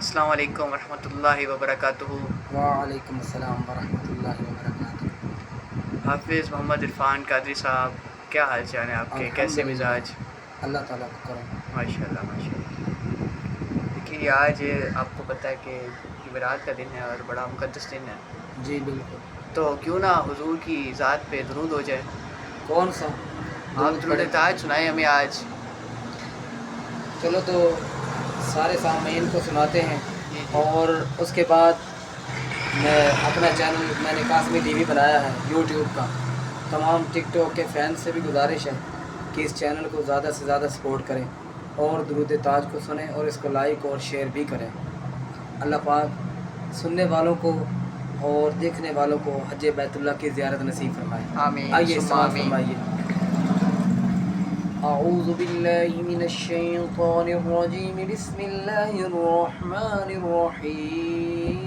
अस्सलाम वालेकुम रहमतुल्लाहि व बरकातुहू। वालेकुम अस्सलाम वरहमतुल्लाहि वबरकातुहू। हाफ़िज़ मोहम्मद इरफ़ान कादरी साहब, क्या हाल चाल है आपके? कैसे मिज़ाज? अल्हम्दुलिल्लाह, अल्लाह ताला का करम। माशाल्लाह माशाल्लाह। देखिए आज आपको पता है कि जुमेरात का दिन है और बड़ा मुक़द्दस दिन है, जी बिल्कुल। तो क्यों ना हुज़ूर की ज़ात पे दुरूद हो जाए। कौन सा आप दुरूद दुरूद पढ़ें? ताज सुनाएँ हमें आज। चलो तो सारे सामीन को सुनाते हैं। जी जी। और उसके बाद मैं अपना चैनल मैंने कासमी टीवी बनाया है यूट्यूब का। तमाम टिकटॉक के फैन से भी गुजारिश है कि इस चैनल को ज़्यादा से ज़्यादा सपोर्ट करें और दुरूद ताज को सुनें और इसको लाइक और शेयर भी करें। अल्लाह पाक सुनने वालों को और देखने वालों को हज बैतुल्लाह की ज़ियारत नसीब फरमाए। आमीन आइए सुम्मा समाअत आमीन। फरमाइए। अऊज़ु बिल्लाहि मिनश शैतानिर रजीम, बिस्मिल्लाहिर रहमानिर रहीम।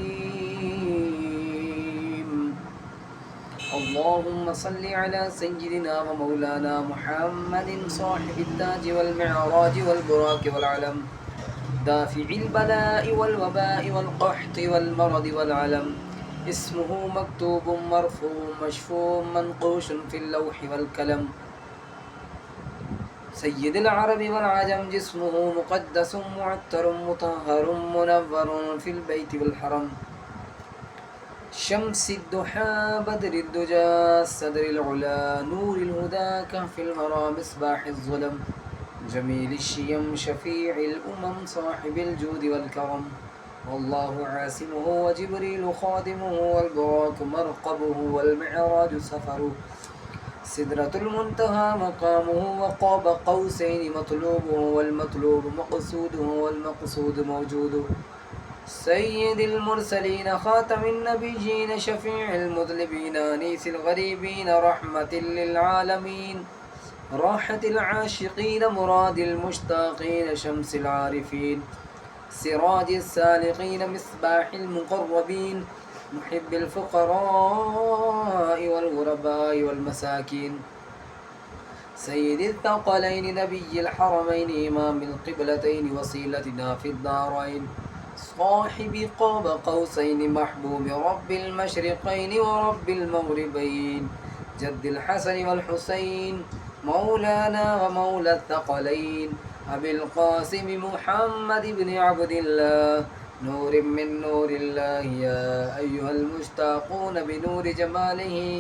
अल्लाहुम्मा सल्लि अला सय्यिदिना व मौलाना मुहम्मदिन साहिबित ताज वल मिअराज वल बुराक वल अलम, दाफिइल बलाइ वल वबाइ वल क़हति वल मरद वल अलम, इस्मुहु मक्तूबुम मरफ़ूउम मशफ़ूउम मनक़ूशुन फ़िल लौहि वल कलम, सय्यिदुल अरबि वल अजम, जिस्मुहु मुक़द्दसुम मुअत्तरुम मुतहहरुम मुनव्वरुन फ़िल बैति वल हरम, शम्सिद्दुहा बद्रिद्दुजा सदरिल उला नूरिल हुदा कहफ़िल वरा मिस्बाहिज़ ज़ुलम, जमीलिश्शियम शफ़ीइल उमम साहिबिल जूदि वल करम, वल्लाहु आसिमुहु व जिब्रीलु ख़ादिमुहु वल बुराक मरक़बुहु वल मिअराजु सफ़रुहु, सिदरतुल मुंतहा मक़ामुहु व क़ाब क़ौसैनि मतलूबुहु वल मतलूबु मक़सूदुहु वल मक़सूदु मौजूदुहु, सय्यिदिल मुरसलीन ख़ातमिन नबिय्यीन शफ़ीइल मुज़निबीन अनीसिल ग़रीबीन रहमतिल लिल आलमीन, राहतिल आशिक़ीन मुरादिल मुश्ताक़ीन शम्सिल आरिफ़ीन, सिराजिस सालिक़ीन मिस्बाहिल मुक़र्रबीन, मुहिब्बिल फ़ुक़राइ वल ग़ुरबाइ वल मसाकीन, सय्यिदिल थक़लैनि नबिय्यिल हरमैनि इमामिल क़िबलतैनि वसीलतिना फ़िद दारैन, साहिबि क़ाब क़ौसैनि महबूबि रब्बिल मशरिक़ैनि व रब्बिल मग़रिबैन, जद्दिल हसन वल हुसैन, मौलाना व मौला थक़लैन, अबिल क़ासिम मुहम्मद इब्न अब्दिल्लाह, नूरिम मिन नूरिल्लाह, या अय्युहल मुश्ताक़ून बिनूरि जमालिही,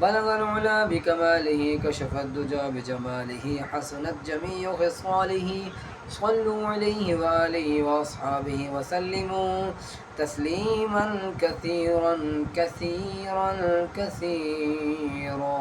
बलगल उला बिकमालिही, कशफ़द दुजा बिजमालिही, हसनत जमीउ ख़िसालिही, सल्लु अलैहि व आलिहि व अस्हाबिहि व सल्लिमू तस्लीमन कसीरन कसीरन कसीरा।